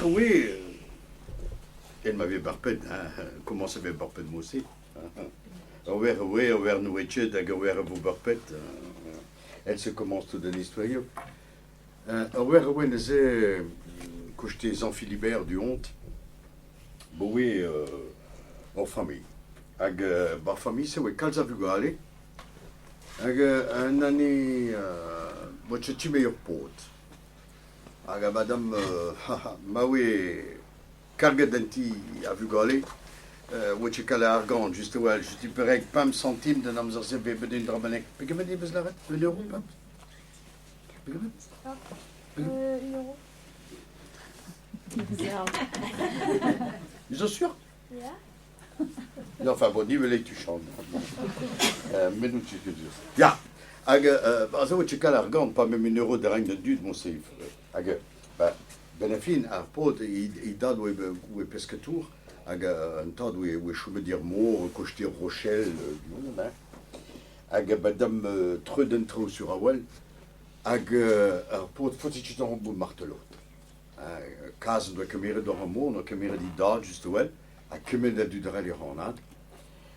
oui, elle m'avait barpé, comment ça m'avait barpé de moi aussi. Oui, nous étions d'ailleurs vous barpet, elle se commence tout de nettoyer. Oui, nous c'est que j'étais en Philibert du honte. Bon, oui, en famille. Ma famille, c'est oui, quand j'ai vu aller, un année, moi, je suis meilleur pote. Madame, ma oui, carga denti a vu aller, moi, je suis allé à Argan, juste ouais, je suis prêt avec 5 centimes de nous avoir fait une dramatique. Puis comment dit, vous l'arrêtez, 1 euro, pas? Euro. Ils sont sûrs? Ja. Enfin, bon, die wil ik tu chanten. Mais nous, tu dis. Ja, also, je suis allé à Argan, pas même 1 euro de rien de dû, mon c'est. Benefin, à Port, il date où est pescateur, un tas où je me dire mot, cocheter Rochelle, du monde, madame Trudentro sur Awel, à Port, faut-il que tu en bout martelot. Caso do camera do Ramon, no camera de idade, justo well, a camera du drali Ronald.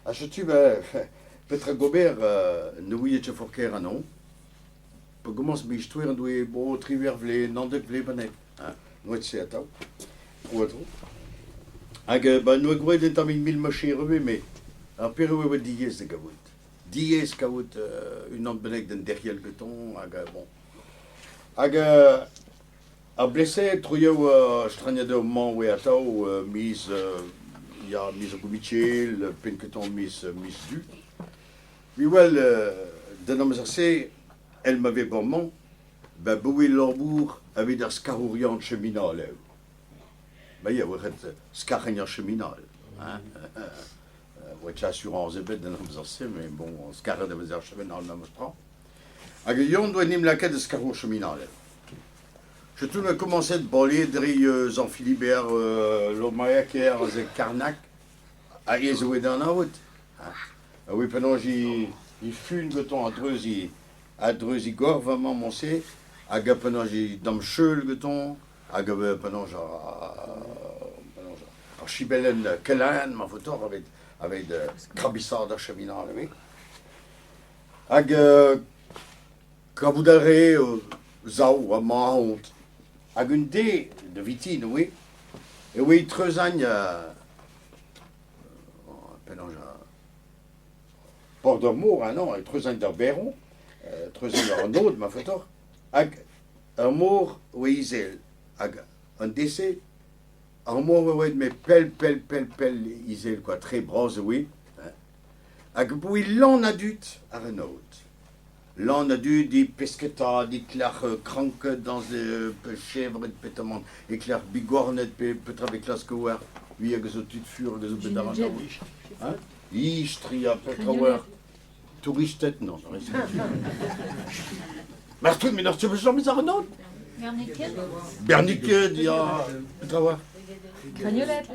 A je tu Petra Gobert, no wie je forker anon. Pe commence me histoire do bo triver vle, non de vle banet. Nooit se atau. Trop. Ag ba no gwe den tamin 1000 maché revé mais a pero we dies de gavout. Dies gavout une non benek den derrière le beton, ag bon. Ag a blessé, trouillou, je de moment où atau mise, il y a mise au Michel, Pinketon mise du. Mais well, de nom assez, elle m'avait bonnement, ben Boué Lorbourg avait des scarourians cheminal. Ben il y avait scarignan cheminal. Ouais, assurance et bête de nom assez, mais bon, scarre de mes cheminal même prend. A Guillaume doit nim la quête de scarou cheminal. Je tout me commençais à baler des en Philibert, l'Omayaker, les Carnac, à Yezoué dans la route. Oui, pendant j'ai fut une goton à Dreuzy Gore, vraiment mon c'est, à pendant j'ai dans le cheveu le goton, à pendant j'ai Chibelen Kelan, ma photo avec de Crabissard de cheminat, oui. À Kaboudalré, Zao, à ma honte. Hag un dé de vitin, oui. Et oui, 3 ans, Port d'Amour, non, 3 ans d'Arberon, 3 ans d'Arnaud, ma photo. Hag Amour, oui, Isel. Hag un décès, Amour, oui, mais pelle, Isel, quoi, très brose, oui. Hag oui, l'an adulte, à Renaud. Là, on a dû des pesquetas, des clairs cranques dans des chèvres et pétamant, des clairs bigornes, peut-être avec la scower. Oui, avec des petites fures, des bédarans. Hein? Istria, peut-être, touriste, non, ça reste. Mais tu veux jamais ça, non? Bernique, il y a. Peut-être, Cagnolette.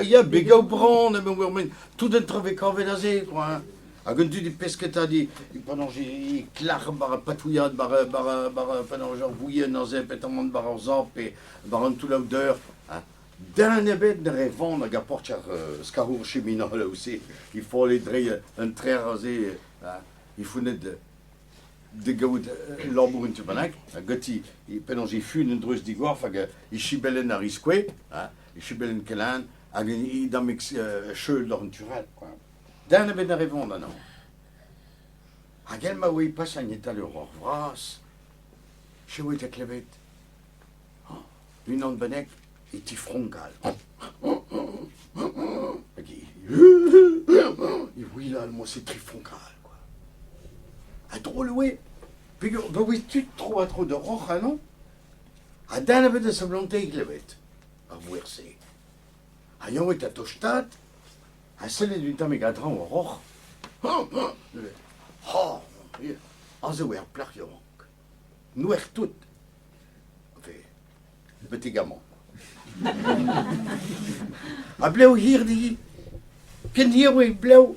il y a Begau Brand, mais tout d'un travail convenazé, quoi. A gant du pesqueta di pendant j'ai clar bar patouillade pendant genre bouillen dans un pétamment bar zap et bar tout l'odeur d'un ebet de revend à porter scarour cheminat là aussi il faut les drayer un très rasé il faut net de gaud l'ambour une banac a gati pendant j'ai fut une dreuse d'igor faga il chibelen à risqué il chibelen kelan a gagné dans mix cheveux naturel quoi. D'un ebet de revend non. A gel ma oui pas un état le vras. Chez oui ta clevet. Une an benek et ti frongal. Et oui là moi c'est trifroncal quoi. A drôle oui. Puis bah oui tu trouves trop de roche non? A d'un ebet de sablonté clevet. A verser. A yon oui ta tostat. A celle d'une tame gadran au roche. Oh, als we een plakje ook. Nu echt tout. Petit gamin. A bleu hier die. Ken hier we bleu.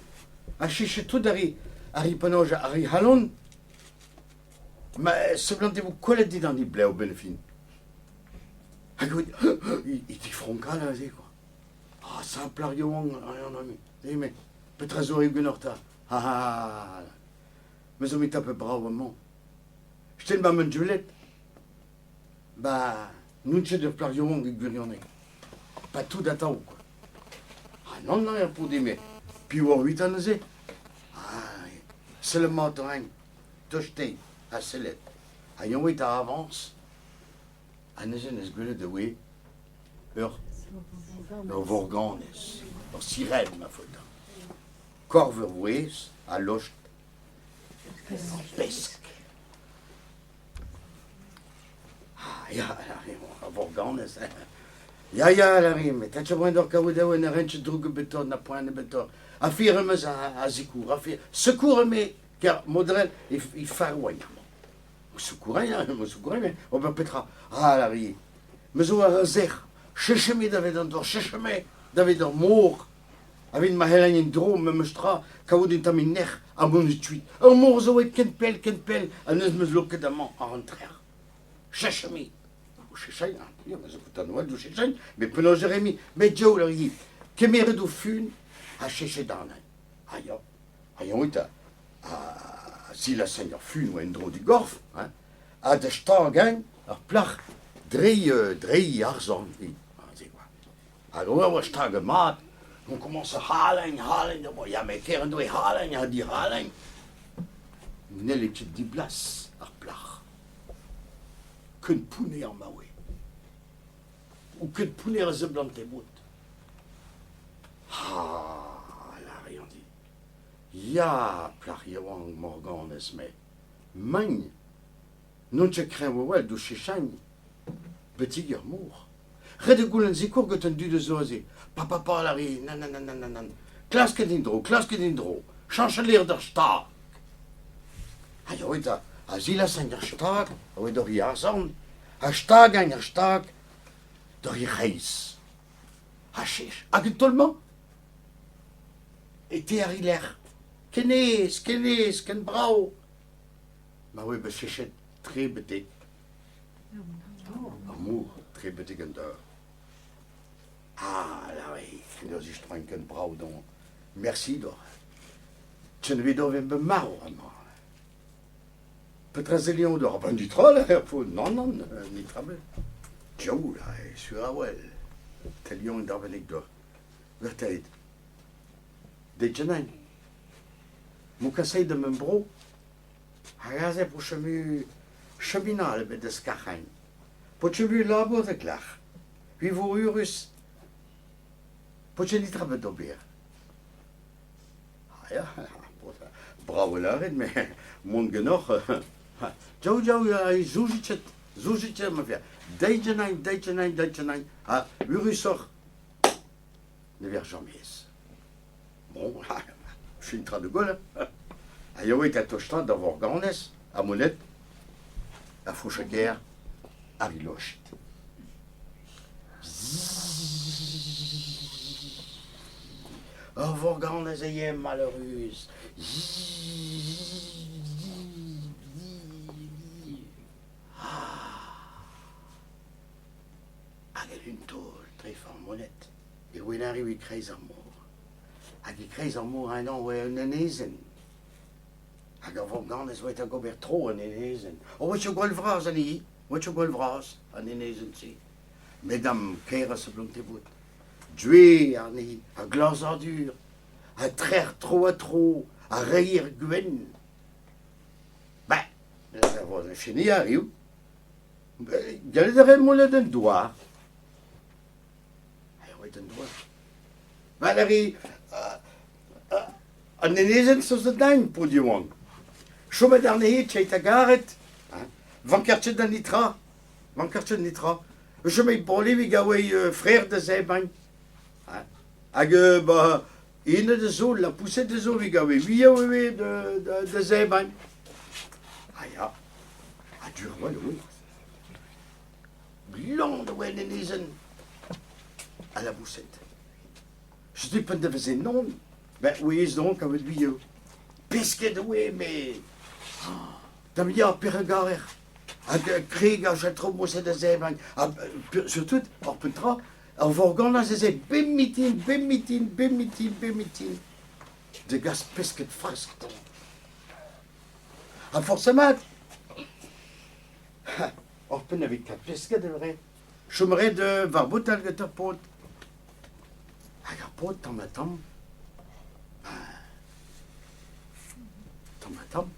A chiche tout dari. Ari panoja ari halon. Maar se plantez vous collet dit dans die bleu benefin. Il dit froncal, là, quoi. Ah, ça a plaire, on a mis. Mais, peut-être que je suis ah, mais on m'a tapé bravement. Je t'ai demandé une Juliette. Bah, nous, c'est de plaire, on a pas tout d'attendre, quoi. Ah, non, non, il n'y a pas de mais. Puis, on a 8 ans, c'est le matin, touché à Célette. Ah, il y a 8 ans avance. Ah, nous, c'est de oui. Vorganes, sirène, ma faute. Corverwees, à l'ost, pesque. Ah, ja, Vorganes. Ja, la rime. T'as tu vois donc où on a rien de drogue béton, n'a point de béton. Affirme à Zicour, affirme. Secours, mais, car modèle, il fait loin. Secours, mais on va pétra. Ah, la rime. Mais on va zer. Checheme David Andor, Checheme David Moor, avec ma hélène in drôme, me mostra, kaoud in taminer, à mon étude. Un moor zo et ken pel, à ne me loque d'amant à rentrer. Checheme. Chechene, mais je peux Noël du Chechene, mais pendant Jérémie, mais Joe, là, il kemere du fun, à Cheche d'Arnaï. Aïe, oui, si la seigneur fun ou un drôle du gorf, hein, à de stagen, à plach, drei arzon, alors, we staan gemaakt. On commence à halen. Ja, mais keren doe halen, ja, die halen. Nelletjes die blas, plach. Kun poene en mawe. Ou kun poene en ze blante bout. Ah, la rien dit. Ja, plach, jewang morgan es me. Mein, non je crains wel, du chichagne. Petit mour. Rede gulen zikur goten du de zoze. Papa la ri, nan. Klaske dindro. Chanceler der Stag. Aja, oita, azila sein der Stag, oe dor jason. A Stag ein der Stag, dor je reis. Hashish, agit tolman. Et te ariler. Ken brau. Ma oe besichet tre betek. Amour, tre betekender. Ah, là, oui, nous y streng qu'un brau donc. Merci, d'or. Tu ne viens pas me marre, moi. Peut-être lion d'or. Ben, du troll, non, ni travail. Joe, là, sur la well. Tel lion d'or, ben, d'or. Vertaid. Des genènes. Mon conseil de mon bro. Regardez pour cheminal, ben, de scachain. Pour chemin là-bas, de clair. Puis vous, Urus. Poče ni treba dobir. Ah ja, bravo lared, mais mon genoeg. Jou, zoezitje, maar weer. Deitjenein. Ah, Urusor. Ne weer jamais. Bon, je suis une train de gueule. Ah, yo, et à Tochtan, d'avoir Garnes, à Monette, à Foucheguer, à Riloche. Oh, Vorgan les ayem malheureuse. Agel une tôle, très fort monette. Et où il arrive, il crée amour. Agel crée amour, un an, ouais, un anézen. Agel Vorgan les ouais, un gobert trop, un anézen. Oh, ouais, tu golvras, Annie. Ouais, tu golvras, un anézen, si. Mesdames, kera se blonte bout. Jouer, Arnie, à glace en dur, à traire trop, à rire Gwen. Ben, ça va fini, arrive. Il y a des moulins d'un doigt. Oui, d'un doigt. Valérie, un énézen sur ce dingue pour du monde. Chôme dernier, tu as garet. 20 quartiers de nitra. Je m'ai parlé avec frère de Zébagne. Hag, bah, une de zo, la poussée de zo, oui, de Zébagne. Ah, ja, ah, dur, ouais, oui. Blonde, ouais, nénézen. À la poussette. Je dis pas de faisait non. Ben, oui, c'est donc avec lui. Pisque de oui, mais. T'as mis à Péregarer. Krieg, je trouve, moi, c'est des événements. Surtout, on peut tra, on va organiser des bim-meeting. De gaz pesket friskt. Forcément, on peut n'avoir qu'à pesket, de vrai. Je me de varbotal que t'as pot. Pot, tomatam. Tomatam.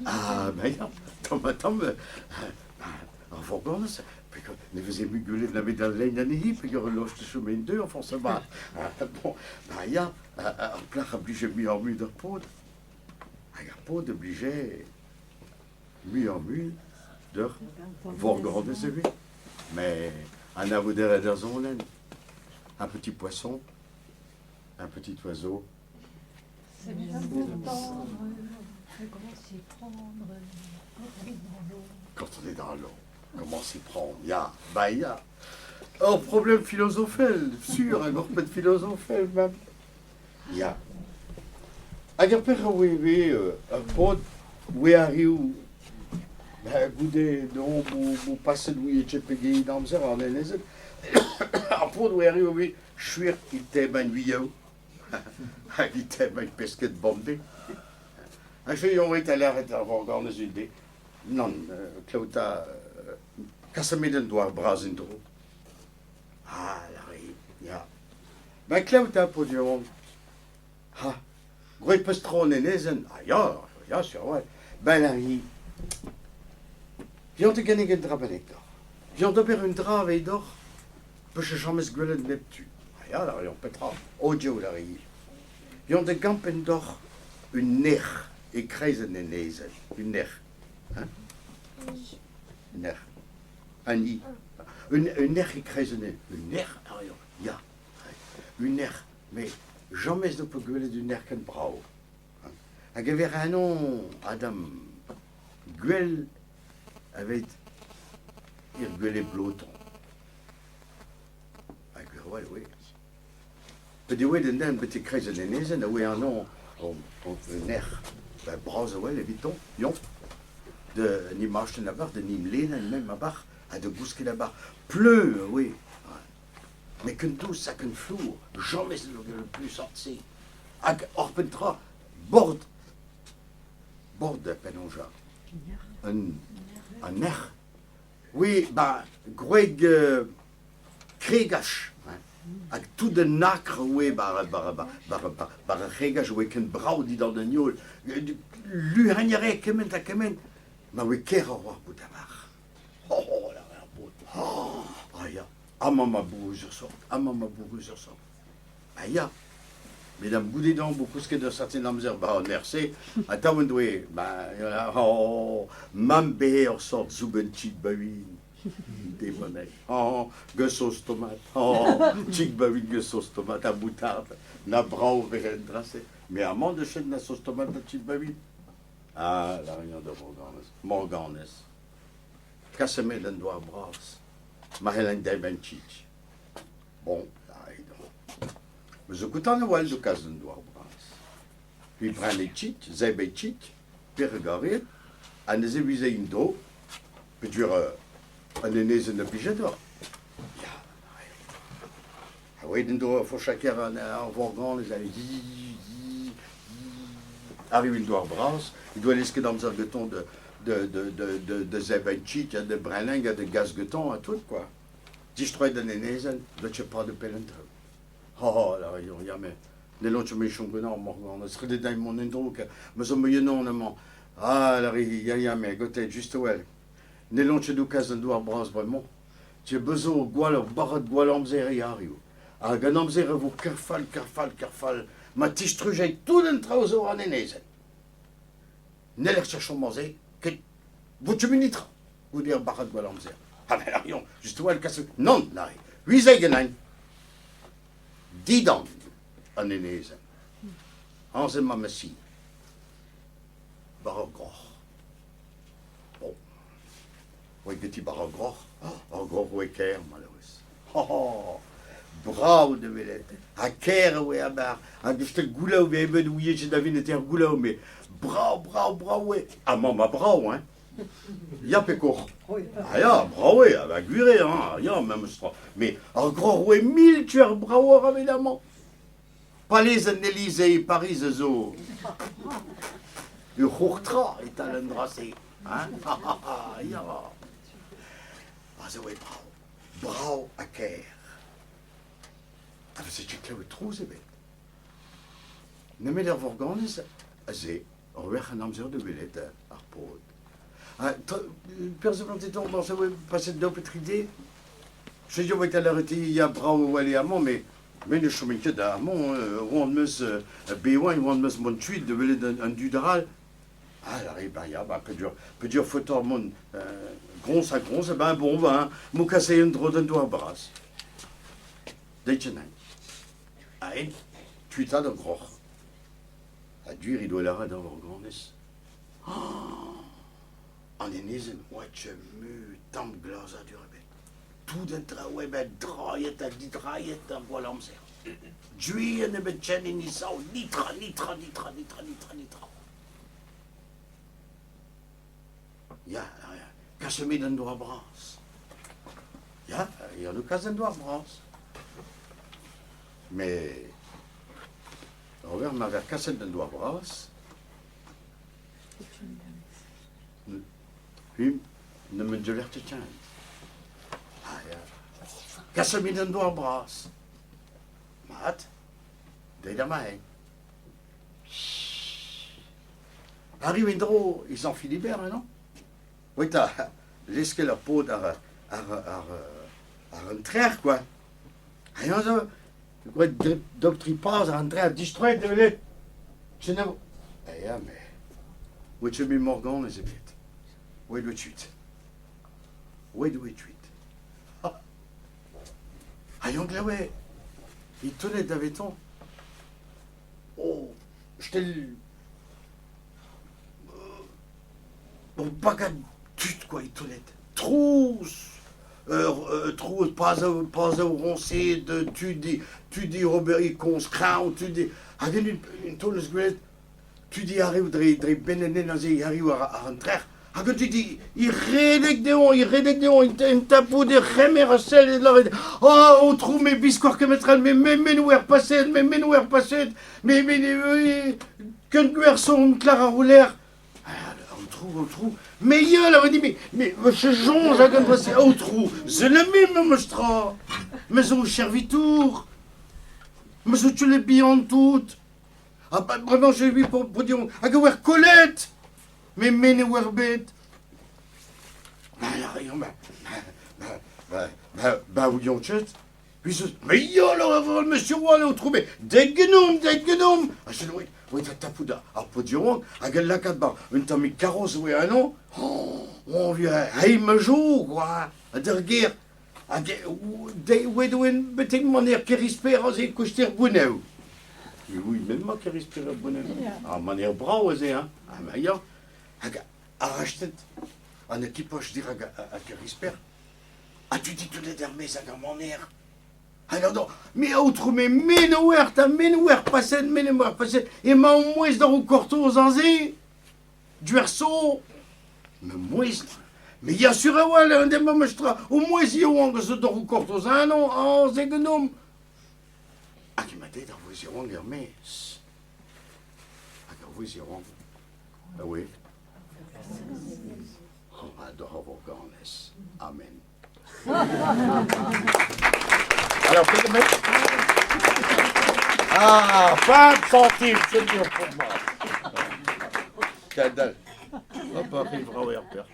Ah, ben ja, tomatam. En volgens, ne faisait plus gueuler de la médaille d'année, puis il reloge de chemin deux, enfin ça va. Bon, ben ja, en plein obligé mis en mue de pot. Pot obligé mis en mue de volgens de celui. Mais en a vous des raisons, un petit poisson, un petit oiseau. C'est bien beau tendre, comment s'y prendre Quand on est dans l'eau, comment s'y prendre? Ya, bah ya. Oh, problème philosophel, sûr, un gros peu de philosophel même. Ya. Agar per oui, un pot, oui, arrive, goudé, non, vous passez de oui, et tu peux gagner dans le en les un pot, oui, arrive, oui, je suis, il t'aime un vidéo. Il t'aime un pesquet bombé. Un fait, on est allé arrêter avant encore nos idées. Non, Claudia, Casamiden doit braser trop. Ah, l'arrive, ya. Ben, Claudia, pour dire, ah, gros pestron et nezen, ah, ya, sur ouais. Ben, l'arrive. Viens te gagner un drap avec d'or. Viens de faire une drap avec d'or. Peut je jamais se gueuler de Neptune. Ah, ya, l'arrive, on peut audio, l'arrive. Viens de gampen d'or une nerf. Et kreisen en nezen. Une nerf. Hein? Une nerf. Un i. Une nerf qui kreisen. Une nerf, arrive. Ya. Une nerf. Mais jamais de peut gueuler d'une nerf qu'un bravo. A gever un nom, Adam, gueule avec il gueulait bloton. A gueule, oui. Peut-être ouais, d'un petit kreisen en nezen, oui, un nom, une nerf. Brause, ouais, les vitons, yon. De Nimarche de Navarre, de Nimlena, même Navarre, à de Bousquet là-bas. Pleu, oui. Mais qu'une douce, ça qu'une flou, jamais le plus sorti. Orpentra, bord de Penonja. Un nerf. Oui, bah, Greg Kregash. Avec tout de nacre, oui, par Kregash, oui, qu'un brau dit dans le niol. Lui, rien que men, mais oui, qu'est-ce qu'on va boutavar? Oh, la bout. Oh, aïe, ah, maman bourgeois sort, aïe, mesdames, boudez donc beaucoup ce que de certaines hommes, bah, merci. Attends, on doit, bah, oh, mambé, on sort zubenchit, bah oui. Des monnaies. Oh, que sauce tomate. Oh, chic bavin que sauce tomate à boutarde. Na brau regendrassé. Mais à mon de chaîne la sauce tomate de chic bavin. Ah, la réunion de Morganes. Cassame d'un doigt brasse. Mahelen d'Ebenchich. Bon, là, mais je coûte en ouel de casse d'un doigt brasse. Puis prend les chiches, zebechich, puis regarde, en les évisé une dos, puis tu un nezen de pigeador. Ja, ah oui, dan voor chacun en Vorgan, les amis. Arrive il doit brasse, il doit laisser dans le beton de Zebenchit, de Breling, de Gazgeton, à tout quoi. Si je trouve de nezen, de je pas de pelentre. Oh, là, il y a mais les longs chemins sont venus en Morgan, ce serait des dames mon indro que, mais ça me y non, non, ah, là, il y a mais côté juste well. Ne longe du cas d'un doigt bras vraiment. Tu as besoin de gual, barre de gual amzer et ario. A ganamzer vous carfal. Ma tistruge tout d'un trauzo en enezen. Ne l'air cherchons manger que vous tu minitra. Vous dire barre de gual amzer. Ah mais arion, juste où elle casse. Non, là. 8 zegenein. 10 dents en enezen. Anze ma messi. Barre gros. Oui, petit baragroch, gros, oui, caire, malheureuse. Oh, bravo de Vélette. À caire, oui, à bar. À juste goulot, oui, ben, oui, j'ai d'avis n'était un goulot, mais bravo, oui. Ah, maman, bravo, hein. Ja, Pekor. Ah ja, braué, avec Guiré, hein. Ja, même ça. Mais, en gros, ouais, 1000 tueurs brauer, évidemment. Pas les Élysées, Paris, zo. De Hochtra, est à l'endrassé. Hein? Ja. Ah, zo, ouais, brau à Caire. Ah, c'est une clé trop, c'est bête. Ne me der vorganes, ze, weg en amzer de billet, arpoot. Personnellement, dans ce passé de idée, je dis, ouais, l'arrêté, il y a bravo, elle est amont, mais le chemin que d'amont, on me B1, on me mon tweet de billet d'un dudral. Ah, là, il y a, peut dire, photo, mon, gros, ben, bon, ben, mon cassé, un drôle d'un doigt bras. D'Etchenin. Ah, tweet à de gros. À duur, il doit l'arrêter dans l'organisme. En enezen, wat je mu, tampglas à duur. Tout d'un travail, ben, draait, dan voilà, on sait. Duur, ne ben, tjeni, ni sau, nitra. Ja, casse me d'un doigt bras. Ja, il y a le cas d'un doigt bras. Mais, Robert m'avait cassé d'un doigt bras. Puis, ne me gelert te tient. Ah, ja. Casse me d'un doigt bras. Mat, deed aan mij. Arrive indro, ils en Philibert, non? Oui, t'as laissé la peau à rentrer, quoi. Rien ça. Quoi, doctripage à rentrer à distraire de l'être. Je n'ai pas. Eh, ja, mais. Où tu mets Morgan, les épites? Où est le tweet? Où est le tweet? Ah, ayons que là, ouais. Il tenait d'Aveton. Oh, je t'ai. Bon, pas qu'à tut, quoi, il tenait. Trousse. Trousse, pas au roncé, de tu dis Robert Conscrown, tu dis. Avec une tonne de tu dis arrive de Benené, il arrive à rentrer. Quand tu dis, il rédèque des on, il tape des remer à celle, oh, on trouve mes biscoirs que mettre, mais nous passé, mais, qu'un garçon, Clara Rouler. On trouve. Mais il a dit, mais, je jonge à passer, on trouve, c'est le même, monstre. Mais on servitour. Mais où tu les billes toutes. Ah, bah, vraiment, j'ai vu pour dire, à voir Colette. Mais nous bête. Bah, oui, on chat. Puis, mais il y a là, monsieur Wall, on trouve des gnomes. Ah, je dis, oui, t'as pouda. Ah, pour dire, à quel lac de bar, une tamie carrosse, oui, un an. On vient, il me joue, quoi. À dire guerre. À dire, oui, mais mon air qui respire, c'est que je tire bonneau. Oui, même moi qui respire bonneau. Ah, mon air bras, hein. Ah, mais il y a. Arrache-tête. En équipage, je dirais à Kérisper. Ah, tu dis tout les derniers, ça dans mon air. Alors, non, mais autre, mais menouer, passé, et ma moins dans le corto, zanzé, du verso, mais moins, mais il y a sur un des moments, au moins, il y a un que dans le corto, un an, en zégonome. Ah, qui m'a dit, dans vos yeux, Hermès. Ah, dans vos yeux, ah oui. On adore vos cornes. Amen. Alors, ah, 20 centimes, c'est dur pour moi. Cadal. Hop, arrivera au RPR.